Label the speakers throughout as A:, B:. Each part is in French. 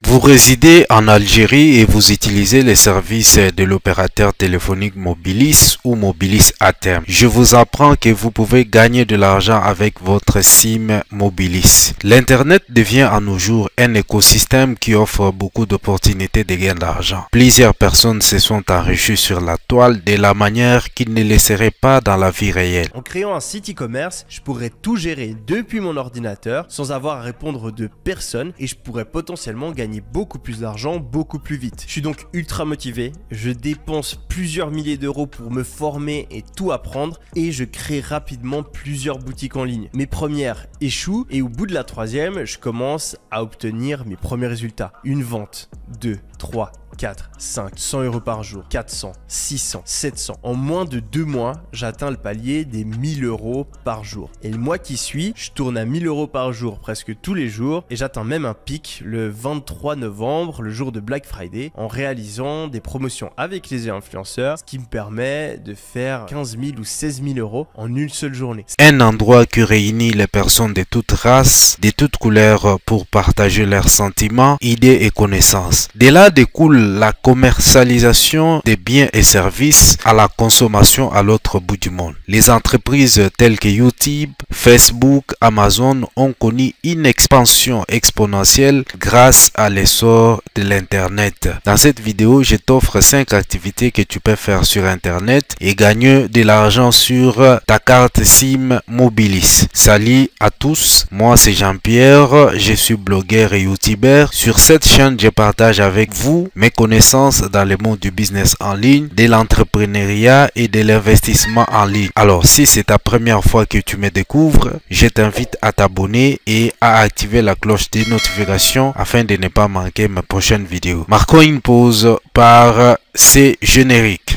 A: Vous résidez en Algérie et vous utilisez les services de l'opérateur téléphonique Mobilis ou Mobilis à terme. Je vous apprends que vous pouvez gagner de l'argent avec votre SIM Mobilis. L'Internet devient à nos jours un écosystème qui offre beaucoup d'opportunités de gain d'argent. Plusieurs personnes se sont enrichies sur la toile de la manière qu'ils ne le seraient pas dans la vie réelle.
B: En créant un site e-commerce, je pourrais tout gérer depuis mon ordinateur sans avoir à répondre de personne et je pourrais potentiellement gagner beaucoup plus d'argent, beaucoup plus vite. Je suis donc ultra motivé, je dépense plusieurs milliers d'euros pour me former et tout apprendre et je crée rapidement plusieurs boutiques en ligne. Mes premières échouent et au bout de la troisième, je commence à obtenir mes premiers résultats. Une vente, 2, 3, 4, 5, 100 euros par jour, 400, 600, 700. En moins de 2 mois, j'atteins le palier des 1000 euros par jour. Et le mois qui suit, je tourne à 1000 euros par jour presque tous les jours et j'atteins même un pic le 23 novembre, le jour de Black Friday, en réalisant des promotions avec les influenceurs, ce qui me permet de faire 15 000 ou 16 000 euros en une seule journée.
A: Un endroit qui réunit les personnes de toutes races, de toutes couleurs pour partager leurs sentiments, idées et connaissances. De là découle la commercialisation des biens et services à la consommation à l'autre bout du monde. Les entreprises telles que YouTube, Facebook, Amazon ont connu une expansion exponentielle grâce à l'essor de l'Internet. Dans cette vidéo, je t'offre 5 activités que tu peux faire sur Internet et gagner de l'argent sur ta carte SIM Mobilis. Salut à tous, moi c'est Jean-Pierre, je suis blogueur et youtubeur. Sur cette chaîne, je partage avec vous mes connaissances dans le monde du business en ligne, de l'entrepreneuriat et de l'investissement en ligne. Alors, si c'est ta première fois que tu me découvres, je t'invite à t'abonner et à activer la cloche des notifications afin de ne pas manquer mes prochaines vidéos. Marquons une pause par ces génériques.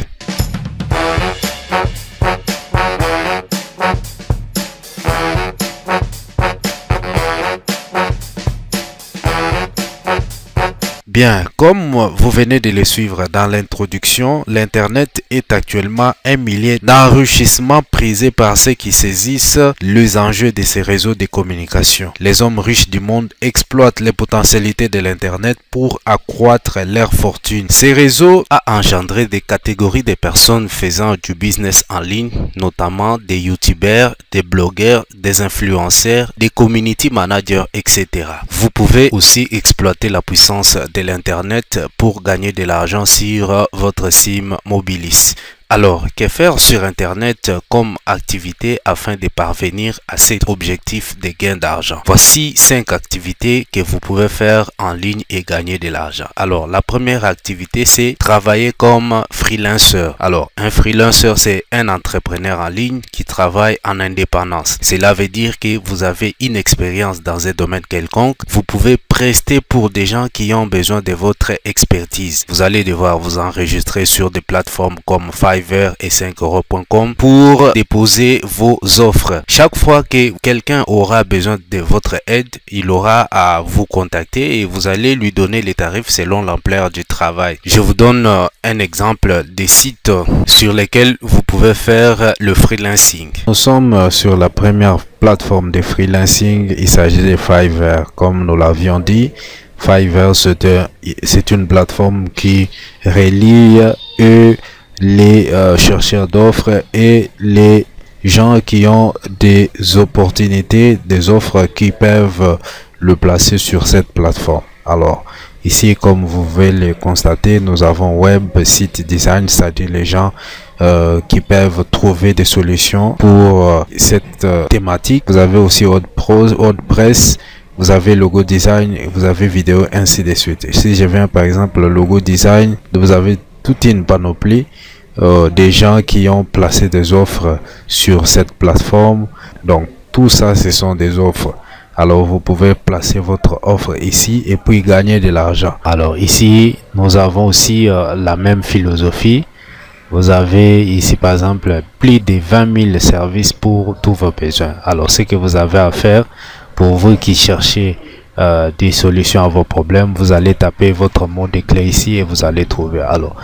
A: Bien, comme vous venez de le suivre dans l'introduction, l'Internet est actuellement un milieu d'enrichissement prisé par ceux qui saisissent les enjeux de ces réseaux de communication. Les hommes riches du monde exploitent les potentialités de l'Internet pour accroître leur fortune. Ces réseaux ont engendré des catégories de personnes faisant du business en ligne, notamment des youtubeurs, des blogueurs, des influenceurs, des community managers, etc. Vous pouvez aussi exploiter la puissance de l'Internet pour gagner de l'argent sur votre SIM Mobilis. Alors, que faire sur Internet comme activité afin de parvenir à cet objectif de gain d'argent? Voici 5 activités que vous pouvez faire en ligne et gagner de l'argent. Alors, la première activité, c'est travailler comme freelancer. Alors, un freelancer, c'est un entrepreneur en ligne qui travaille en indépendance. Cela veut dire que vous avez une expérience dans un domaine quelconque. Vous pouvez prester pour des gens qui ont besoin de votre expertise. Vous allez devoir vous enregistrer sur des plateformes comme Fiverr et 5euros.com pour déposer vos offres. Chaque fois que quelqu'un aura besoin de votre aide, il aura à vous contacter et vous allez lui donner les tarifs selon l'ampleur du travail. Je vous donne un exemple des sites sur lesquels vous pouvez faire le freelancing. Nous sommes sur la première plateforme de freelancing, il s'agit de Fiverr. Comme nous l'avions dit, Fiverr c'est une plateforme qui relie les chercheurs d'offres et les gens qui ont des opportunités, des offres qui peuvent le placer sur cette plateforme. Alors ici, comme vous pouvez le constater, nous avons web, site design, c'est-à-dire les gens qui peuvent trouver des solutions pour cette thématique. Vous avez aussi WordPress, vous avez logo design, vous avez vidéo, ainsi de suite. Si je viens par exemple le logo design, vous avez toute une panoplie des gens qui ont placé des offres sur cette plateforme. Donc tout ça, ce sont des offres. Alors vous pouvez placer votre offre ici et puis gagner de l'argent. Alors ici, nous avons aussi la même philosophie. Vous avez ici par exemple plus de 20 000 services pour tous vos besoins. Alors ce que vous avez à faire, pour vous qui cherchez des solutions à vos problèmes, vous allez taper votre mot de clé ici et vous allez trouver. Alors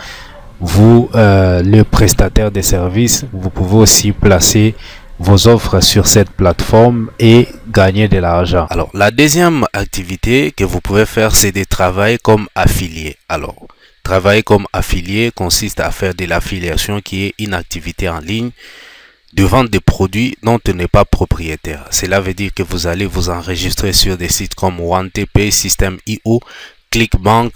A: vous, le prestataire de services, vous pouvez aussi placer vos offres sur cette plateforme et gagner de l'argent. Alors, la deuxième activité que vous pouvez faire, c'est de travailler comme affilié. Alors, travailler comme affilié consiste à faire de l'affiliation qui est une activité en ligne de vente de produits dont on n'est pas propriétaire. Cela veut dire que vous allez vous enregistrer sur des sites comme OneTP, System.io, ClickBank,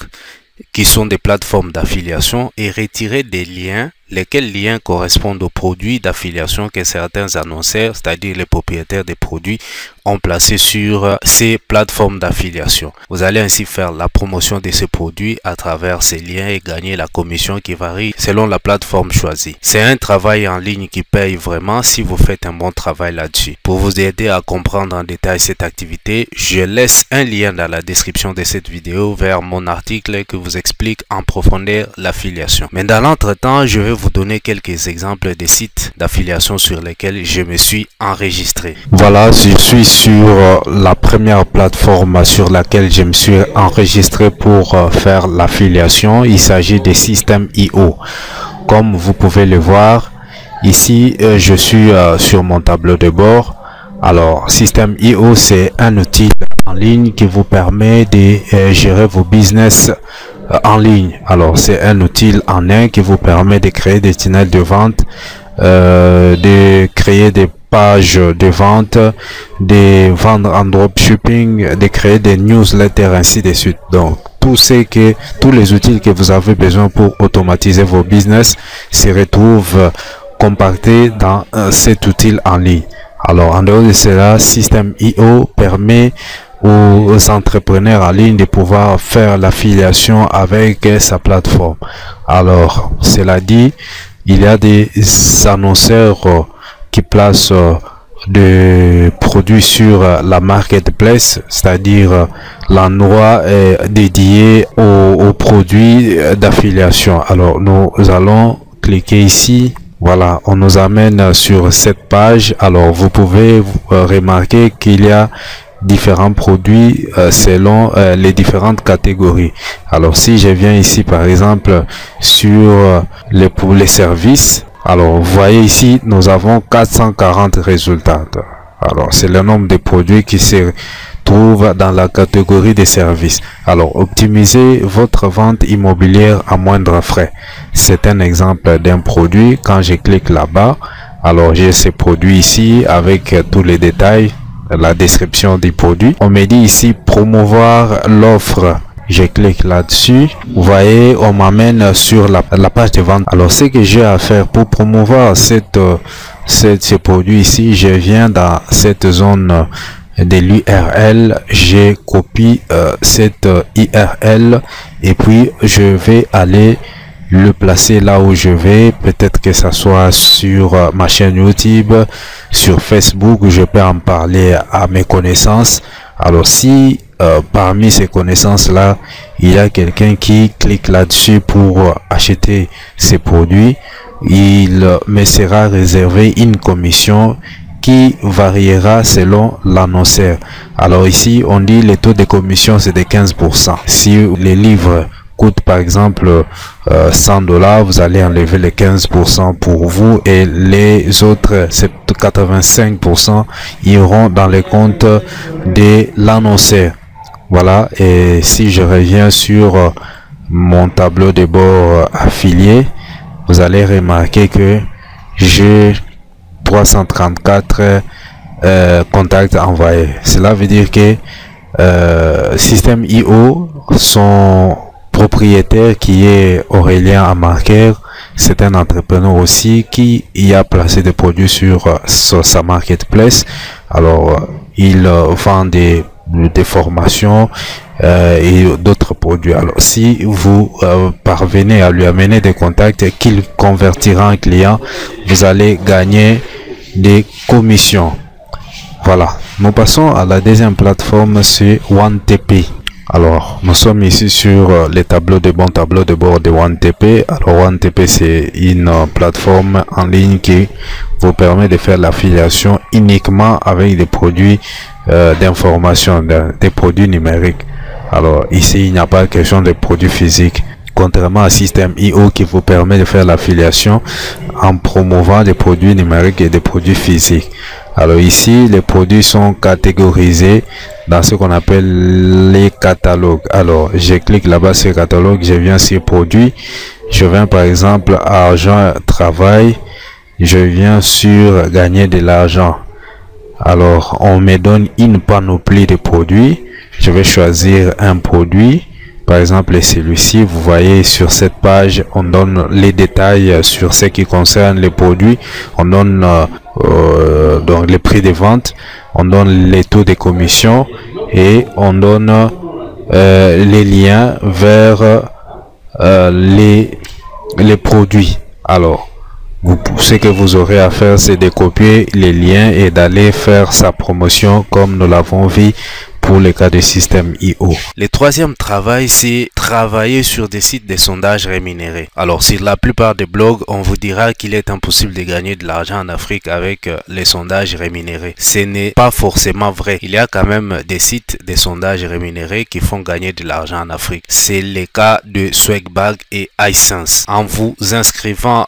A: qui sont des plateformes d'affiliation, et retirer des liens, lesquels liens correspondent aux produits d'affiliation que certains annonceurs, c'est-à-dire les propriétaires des produits, ont placés sur ces plateformes d'affiliation. Vous allez ainsi faire la promotion de ces produits à travers ces liens et gagner la commission qui varie selon la plateforme choisie. C'est un travail en ligne qui paye vraiment si vous faites un bon travail là-dessus. Pour vous aider à comprendre en détail cette activité, je laisse un lien dans la description de cette vidéo vers mon article qui vous explique en profondeur l'affiliation. Mais dans l'entretemps, je vais vous donner quelques exemples de sites d'affiliation sur lesquels je me suis enregistré. Voilà, je suis sur la première plateforme sur laquelle je me suis enregistré pour faire l'affiliation. Il s'agit de System.io. Comme vous pouvez le voir, ici je suis sur mon tableau de bord. Alors, System.io, c'est un outil en ligne qui vous permet de gérer vos business en ligne. Alors, c'est un outil en un qui vous permet de créer des tunnels de vente, de créer des pages de vente, de vendre en dropshipping, de créer des newsletters, ainsi de suite. Donc, tous les outils que vous avez besoin pour automatiser vos business se retrouvent compactés dans cet outil en ligne. Alors, en dehors de cela, System.io permet aux entrepreneurs en ligne de pouvoir faire l'affiliation avec sa plateforme. Alors, cela dit, il y a des annonceurs qui placent des produits sur la marketplace, c'est-à-dire l'endroit dédié aux produits d'affiliation. Alors, nous allons cliquer ici. Voilà, on nous amène sur cette page. Alors, vous pouvez remarquer qu'il y a différents produits selon les différentes catégories. Alors, si je viens ici, par exemple, sur les services, alors, vous voyez ici, nous avons 440 résultats. Alors, c'est le nombre de produits qui se trouvent dans la catégorie des services. Alors, optimisez votre vente immobilière à moindre frais. C'est un exemple d'un produit. Quand je clique là-bas, alors j'ai ces produits ici avec tous les détails, la description des produits. On me dit ici promouvoir l'offre. Je clique là-dessus. Vous voyez, on m'amène sur la page de vente. Alors, ce que j'ai à faire pour promouvoir ces produits ici, je viens dans cette zone de l'URL, je copie cette URL et puis je vais aller le placer là où je vais. Peut-être que ça soit sur ma chaîne YouTube, sur Facebook, je peux en parler à mes connaissances. Alors, si parmi ces connaissances là, il y a quelqu'un qui clique là-dessus pour acheter ces produits, il me sera réservé une commission qui variera selon l'annonceur. Alors ici, on dit le taux de commission, c'est de 15%. Si les livres coûtent par exemple 100 $, vous allez enlever les 15% pour vous et les autres 85% iront dans les comptes de l'annonceur. Voilà, et si je reviens sur mon tableau de bord affilié, vous allez remarquer que j'ai 334 contacts envoyés. Cela veut dire que System.io, son propriétaire qui est Aurélien Amarker, c'est un entrepreneur aussi qui y a placé des produits sur sa marketplace. Alors, il vend des formations et d'autres produits. Alors, si vous parvenez à lui amener des contacts qu'il convertira en client, vous allez gagner des commissions. Voilà, nous passons à la deuxième plateforme, c'est OneTP. Alors, nous sommes ici sur les tableaux de bord de OneTP. Alors, OneTP, c'est une plateforme en ligne qui vous permet de faire l'affiliation uniquement avec des produits d'information, des produits numériques. Alors, ici, il n'y a pas question de produits physiques. contrairement à Systeme.io qui vous permet de faire l'affiliation en promouvant des produits numériques et des produits physiques. Alors ici, les produits sont catégorisés dans ce qu'on appelle les catalogues. Alors, je clique là-bas sur catalogue, je viens sur produits, je viens par exemple argent, travail, je viens sur gagner de l'argent. Alors, on me donne une panoplie de produits. Je vais choisir un produit. Par exemple, celui-ci, vous voyez sur cette page, on donne les détails sur ce qui concerne les produits. On donne donc les prix de vente, on donne les taux de commission et on donne les liens vers les produits. Alors, ce que vous aurez à faire, c'est de copier les liens et d'aller faire sa promotion comme nous l'avons vu pour le cas de Systeme.io. Le troisième travail, c'est travailler sur des sites de sondage rémunérés. Alors, sur la plupart des blogs, on vous dira qu'il est impossible de gagner de l'argent en Afrique avec les sondages rémunérés. Ce n'est pas forcément vrai. Il y a quand même des sites de sondage rémunérés qui font gagner de l'argent en Afrique. C'est le cas de Swagbucks et iSense. En vous inscrivant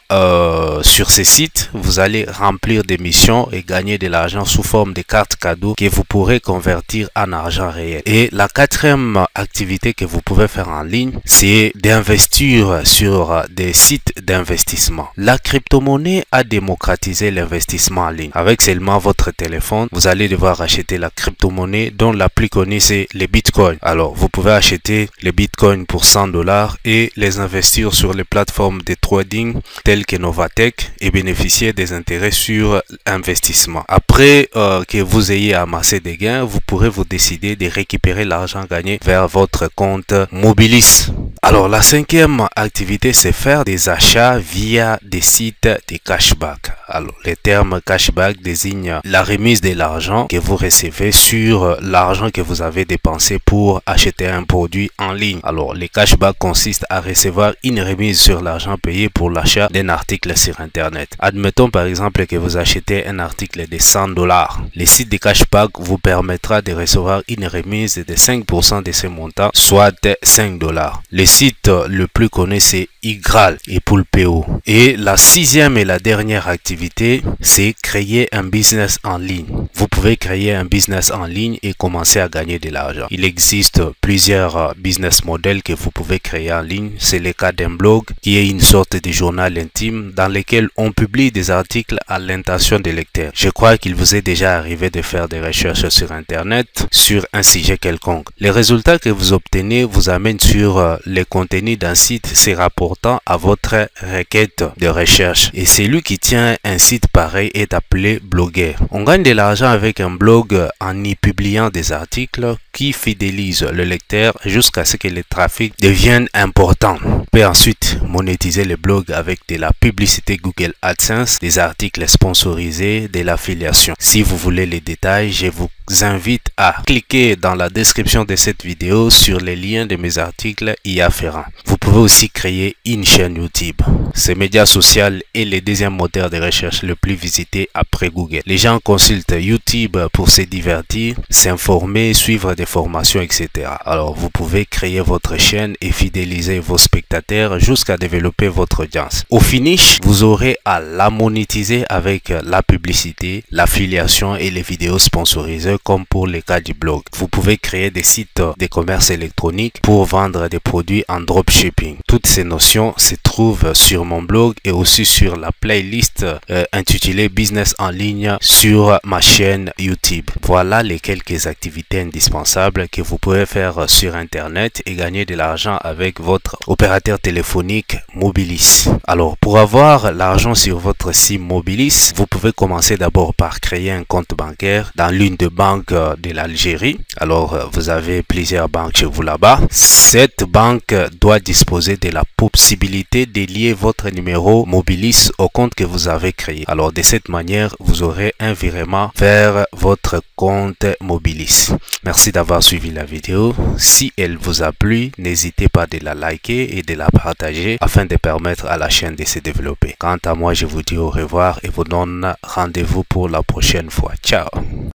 A: sur ces sites, vous allez remplir des missions et gagner de l'argent sous forme de cartes cadeaux que vous pourrez convertir en argent réel. Et la quatrième activité que vous pouvez faire en ligne, c'est d'investir sur des sites d'investissement. La crypto-monnaie a démocratisé l'investissement en ligne. Avec seulement votre téléphone, vous allez devoir acheter la crypto-monnaie dont la plus connue c'est les bitcoins. Alors, vous pouvez acheter les bitcoins pour 100 $ et les investir sur les plateformes de trading telles que Novatech et bénéficier des intérêts sur investissement. Après que vous ayez amassé des gains, vous pourrez vous décider de récupérer l'argent gagné vers votre compte Mobilis. Alors, la cinquième activité, c'est faire des achats via des sites de cashback. Alors, le terme cashback désigne la remise de l'argent que vous recevez sur l'argent que vous avez dépensé pour acheter un produit en ligne. Alors, les cashbacks consistent à recevoir une remise sur l'argent payé pour l'achat d'un article sur Internet. Admettons par exemple que vous achetez un article de 100 $. Les sites de cashback vous permettra de recevoir une remise de 5% de ce montant, soit 5 $. Le site le plus connu c'est Igral et Poulpeo. Et la sixième et la dernière activité, c'est créer un business en ligne. Vous pouvez créer un business en ligne et commencer à gagner de l'argent. Il existe plusieurs business models que vous pouvez créer en ligne. C'est le cas d'un blog qui est une sorte de journal intime dans lequel on publie des articles à l'intention des lecteurs. Je crois qu'il vous est déjà arrivé de faire des recherches sur Internet sur un sujet quelconque. Les résultats que vous obtenez vous amènent sur les contenus d'un site se rapportant à votre requête de recherche. Et celui qui tient un site pareil est appelé blogueur. On gagne de l'argent avec un blog en y publiant des articles qui fidélisent le lecteur jusqu'à ce que le trafic devienne important. On peut ensuite monétiser le blog avec de la publicité Google AdSense, des articles sponsorisés, de l'affiliation. Si vous voulez les détails, je vous invite à cliquer dans la description de cette vidéo sur les liens de mes articles y afférents. Vous pouvez aussi créer une chaîne YouTube. Ce média social est le deuxième moteur de recherche le plus visité après Google. Les gens consultent YouTube pour se divertir, s'informer, suivre des formations, etc. Alors vous pouvez créer votre chaîne et fidéliser vos spectateurs jusqu'à développer votre audience. Au finish, vous aurez à la monétiser avec la publicité, l'affiliation et les vidéos sponsorisées comme pour le cas du blog. Vous pouvez créer des sites de commerce électronique pour vendre des produits en dropshipping. Toutes ces notions se trouvent sur mon blog et aussi sur la playlist intitulée Business en ligne sur ma chaîne YouTube. Voilà les quelques activités indispensables que vous pouvez faire sur Internet et gagner de l'argent avec votre opérateur téléphonique Mobilis. Alors, pour avoir l'argent sur votre SIM Mobilis, vous pouvez commencer d'abord par créer un compte bancaire dans l'une des banques de l'Algérie. Alors, vous avez plusieurs banques chez vous là-bas. Cette banque doit disposer de la possibilité de lier votre numéro Mobilis au compte que vous avez créé. Alors, de cette manière, vous aurez un virement vers votre compte Mobilis. Merci d'avoir suivi la vidéo. Si elle vous a plu, n'hésitez pas de la liker et de la partager afin de permettre à la chaîne de se développer. Quant à moi, je vous dis au revoir et vous donne rendez-vous pour la prochaine fois. Ciao!